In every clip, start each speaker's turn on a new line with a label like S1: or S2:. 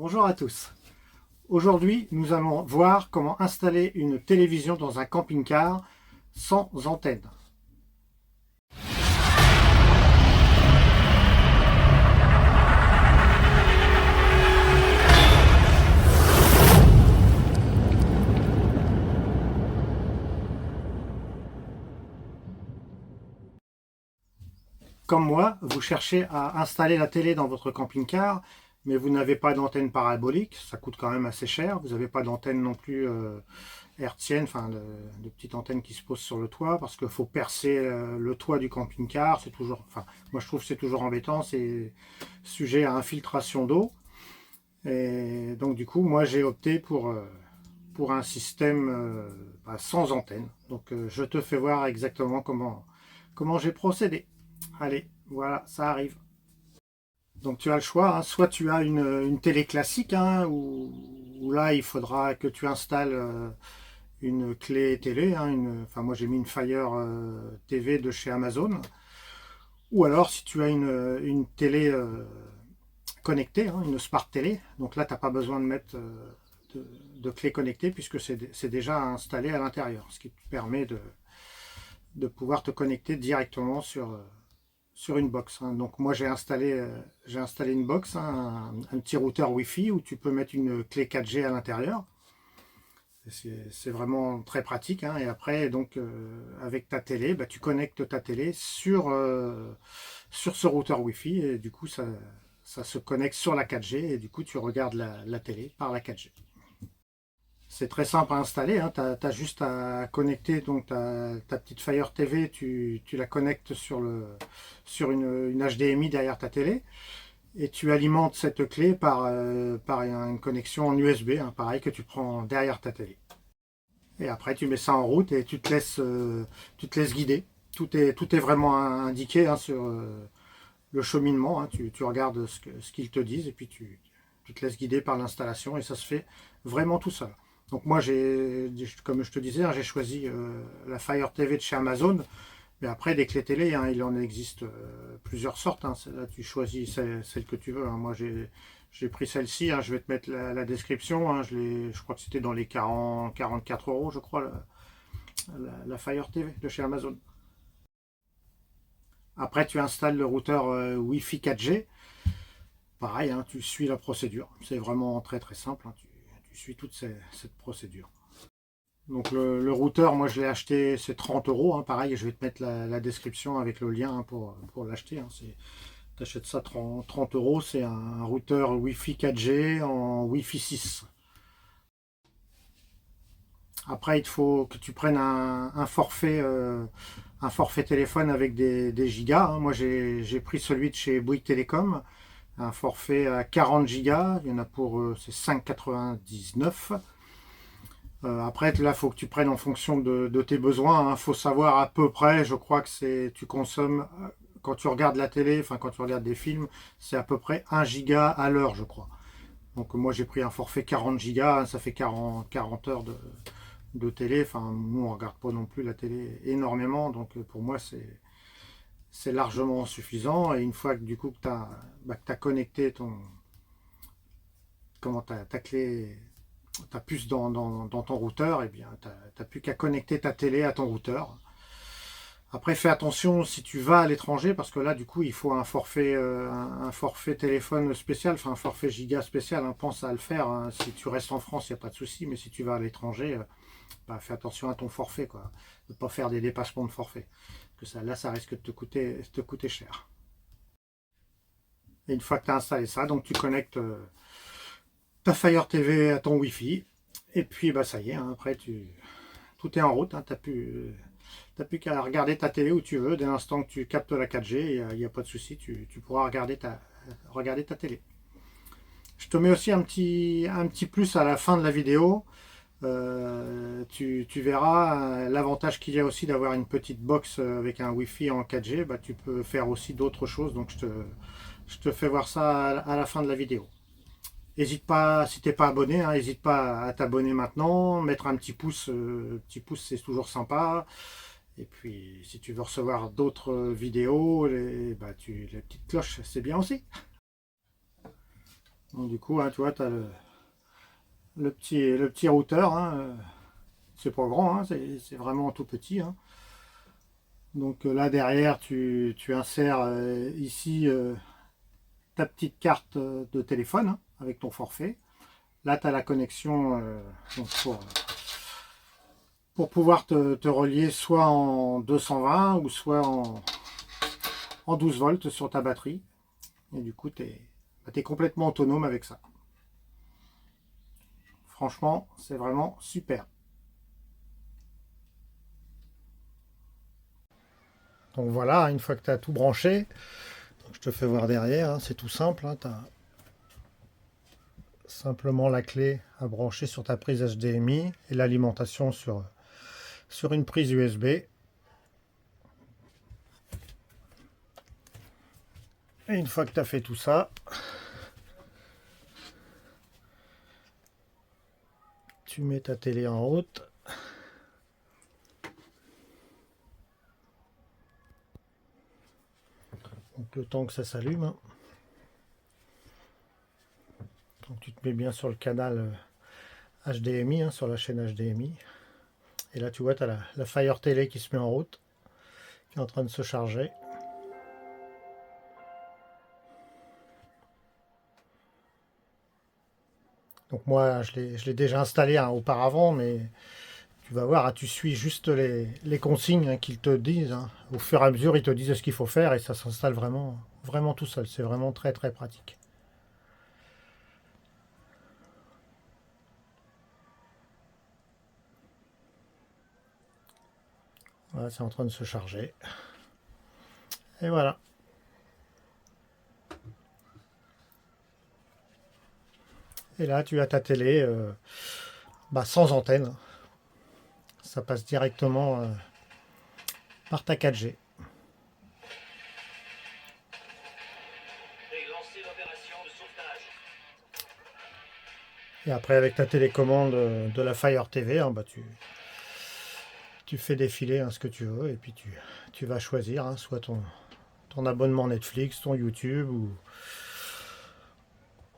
S1: Bonjour à tous. Aujourd'hui, nous allons voir comment installer une télévision dans un camping-car sans antenne. Comme moi, vous cherchez à installer la télé dans votre camping-car, mais vous n'avez pas d'antenne parabolique, ça coûte quand même assez cher. Vous n'avez pas d'antenne non plus hertzienne, enfin de petite antenne qui se pose sur le toit, parce qu'il faut percer le toit du camping-car. C'est toujours, enfin, moi je trouve que c'est toujours embêtant, c'est sujet à infiltration d'eau. Et donc du coup, moi j'ai opté pour un système sans antenne. Donc je te fais voir exactement comment j'ai procédé. Allez, voilà, ça arrive. Donc tu as le choix, hein. Soit tu as une télé classique, hein, où là il faudra que tu installes une clé télé, hein, enfin moi j'ai mis une Fire TV de chez Amazon. Ou alors si tu as une télé connectée, hein, une Smart Télé, donc là tu n'as pas besoin de mettre de clé connectée puisque c'est déjà installé à l'intérieur, ce qui te permet de pouvoir te connecter directement sur une box, hein. Donc moi j'ai installé une box, hein, un petit routeur Wi-Fi où tu peux mettre une clé 4G à l'intérieur. C'est vraiment très pratique, hein. Et après, donc, avec ta télé, bah, tu connectes ta télé sur ce routeur Wi-Fi et du coup, ça se connecte sur la 4G et du coup, tu regardes la télé par la 4G. C'est très simple à installer, hein. Tu as juste à connecter donc, ta petite Fire TV, tu la connectes sur une HDMI derrière ta télé et tu alimentes cette clé par une connexion en USB, hein, pareil que tu prends derrière ta télé. Et après, tu mets ça en route et tu te laisses guider. Tout est vraiment indiqué, hein, sur le cheminement, hein. Tu regardes ce qu'ils te disent et puis tu te laisses guider par l'installation et ça se fait vraiment tout seul. Donc moi, comme je te disais, hein, j'ai choisi la Fire TV de chez Amazon. Mais après, des clés télé, hein, il en existe plusieurs sortes, hein. Là, tu choisis celle que tu veux, hein. Moi, j'ai pris celle-ci, hein. Je vais te mettre la description, hein. Je crois que c'était dans les 44 euros, je crois, la Fire TV de chez Amazon. Après, tu installes le routeur Wi-Fi 4G. Pareil, hein, tu suis la procédure. C'est vraiment très très simple, hein. Tu suis toute cette procédure. Donc le routeur, moi je l'ai acheté, c'est 30 euros, hein. Pareil, je vais te mettre la description avec le lien, hein, pour l'acheter, hein. Tu achètes ça 30 euros, c'est un routeur Wi-Fi 4G en Wi-Fi 6. Après, il faut que tu prennes un forfait téléphone avec des gigas, hein. Moi, j'ai pris celui de chez Bouygues Télécom, un forfait à 40 gigas. Il y en a pour c'est 5,99. Après, là, il faut que tu prennes en fonction de tes besoins, hein. Faut savoir à peu près, je crois que tu consommes, quand tu regardes la télé, enfin quand tu regardes des films, c'est à peu près 1 giga à l'heure, je crois. Donc moi, j'ai pris un forfait 40 gigas, hein. Ça fait 40 heures de télé. Enfin, nous, on regarde pas non plus la télé énormément, donc pour moi, c'est largement suffisant. Et une fois que du coup que tu as connecté ta clé, ta puce dans ton routeur, et bien tu n'as plus qu'à connecter ta télé à ton routeur. Après, fais attention si tu vas à l'étranger, parce que là, du coup, il faut un forfait téléphone spécial, enfin un forfait giga spécial, hein. Pense à le faire, hein. Si tu restes en France, il n'y a pas de souci, mais si tu vas à l'étranger, bah, fais attention à ton forfait, quoi. Ne pas faire des dépassements de forfait. Que là, ça risque de te coûter cher. Et une fois que tu as installé ça, donc tu connectes ta Fire TV à ton Wi-Fi. Et puis, bah, ça y est, hein. Après, tout est en route, hein. T'as plus qu'à regarder ta télé où tu veux. Dès l'instant que tu captes la 4G, il n'y a pas de souci, tu pourras regarder ta télé. Je te mets aussi un petit plus à la fin de la vidéo. Tu verras l'avantage qu'il y a aussi d'avoir une petite box avec un Wi-Fi en 4G. Bah, tu peux faire aussi d'autres choses. Donc je te fais voir ça à la fin de la vidéo. N'hésite pas, si t'es pas abonné, hein, n'hésite pas à t'abonner maintenant, mettre un petit pouce c'est toujours sympa. Et puis si tu veux recevoir d'autres vidéos, la petite cloche c'est bien aussi. Donc du coup, hein, tu vois, tu as le petit routeur, hein, c'est pas grand, hein, c'est vraiment tout petit, hein. Donc là derrière, tu insères ici ta petite carte de téléphone, hein, avec ton forfait. Là, tu as la connexion donc pour pouvoir te relier soit en 220 ou soit en 12 volts sur ta batterie. Et du coup, tu es complètement autonome avec ça. Franchement, c'est vraiment super. Donc voilà, une fois que tu as tout branché, je te fais voir derrière, hein, c'est tout simple. Hein, tu as simplement la clé à brancher sur ta prise HDMI et l'alimentation sur une prise USB. Et une fois que tu as fait tout ça, tu mets ta télé en route. Donc le temps que ça s'allume. Hein. Donc tu te mets bien sur le canal HDMI, hein, sur la chaîne HDMI. Et là tu vois, tu as la Fire TV qui se met en route, qui est en train de se charger. Donc moi je l'ai déjà installé hein, auparavant, mais tu vas voir, hein, tu suis juste les consignes hein, qu'ils te disent. Hein. Au fur et à mesure, ils te disent ce qu'il faut faire et ça s'installe vraiment, vraiment tout seul. C'est vraiment très très pratique. Voilà, c'est en train de se charger. Et voilà. Et là, tu as ta télé sans antenne. Ça passe directement par ta 4G. Et après, avec ta télécommande de la Fire TV, hein, tu fais défiler hein, ce que tu veux et puis tu vas choisir hein, soit ton abonnement Netflix, ton YouTube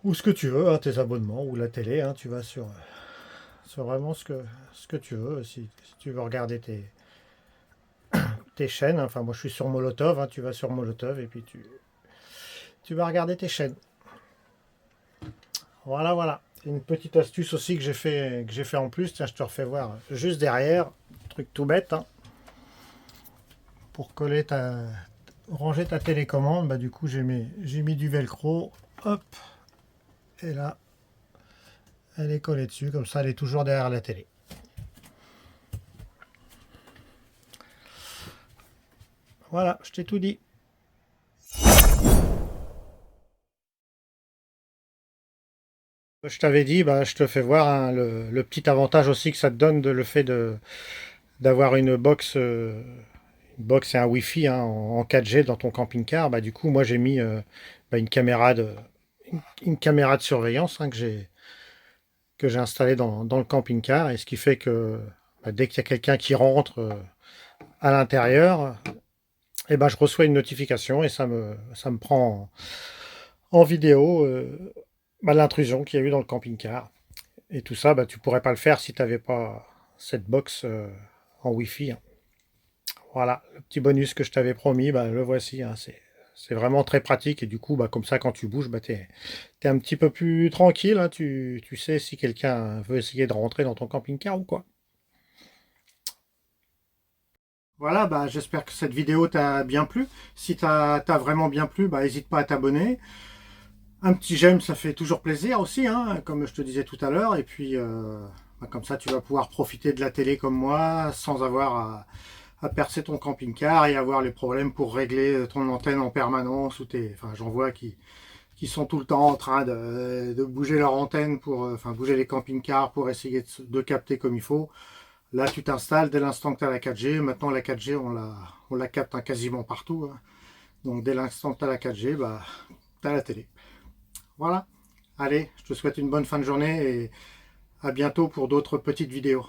S1: ou ce que tu veux, hein, tes abonnements ou la télé. Hein, tu vas sur vraiment ce que tu veux. Si tu veux regarder tes chaînes, hein, enfin moi je suis sur Molotov, hein, tu vas sur Molotov et puis tu vas regarder tes chaînes. Voilà, voilà. Une petite astuce aussi que j'ai fait en plus. Tiens, je te refais voir juste derrière. Truc tout bête. Hein. Pour ranger ta télécommande, bah, du coup, j'ai mis du velcro. Hop. Et là, elle est collée dessus. Comme ça, elle est toujours derrière la télé. Voilà, je t'ai tout dit. Je t'avais dit, bah, je te fais voir hein, le petit avantage aussi que ça te donne de le fait d'avoir une box et un Wi-Fi hein, en 4G dans ton camping-car. Bah, du coup, moi j'ai mis bah, une caméra de surveillance hein, que j'ai installée dans le camping-car. Et ce qui fait que bah, dès qu'il y a quelqu'un qui rentre à l'intérieur, et ben, je reçois une notification et ça me prend en vidéo bah, l'intrusion qu'il y a eu dans le camping-car. Et tout ça, bah, tu pourrais pas le faire si tu n'avais pas cette box en Wi-Fi. Hein. Voilà, le petit bonus que je t'avais promis, bah, le voici. Hein, c'est vraiment très pratique et du coup, bah, comme ça, quand tu bouges, bah, tu es un petit peu plus tranquille. Hein, tu sais si quelqu'un veut essayer de rentrer dans ton camping-car ou quoi. Voilà, bah, j'espère que cette vidéo t'a bien plu. Si t'as vraiment bien plu, bah, n'hésite pas à t'abonner. Un petit j'aime, ça fait toujours plaisir aussi, hein, comme je te disais tout à l'heure. Et puis, bah, comme ça, tu vas pouvoir profiter de la télé comme moi, sans avoir à percer ton camping-car et avoir les problèmes pour régler ton antenne en permanence. Enfin, j'en vois qui sont tout le temps en train de bouger leur antenne enfin, bouger les camping-cars pour essayer de capter comme il faut. Là, tu t'installes dès l'instant que tu as la 4G. Maintenant, la 4G, on la capte hein, quasiment partout. Hein. Donc, dès l'instant que tu as la 4G, bah, tu as la télé. Voilà. Allez, je te souhaite une bonne fin de journée et à bientôt pour d'autres petites vidéos.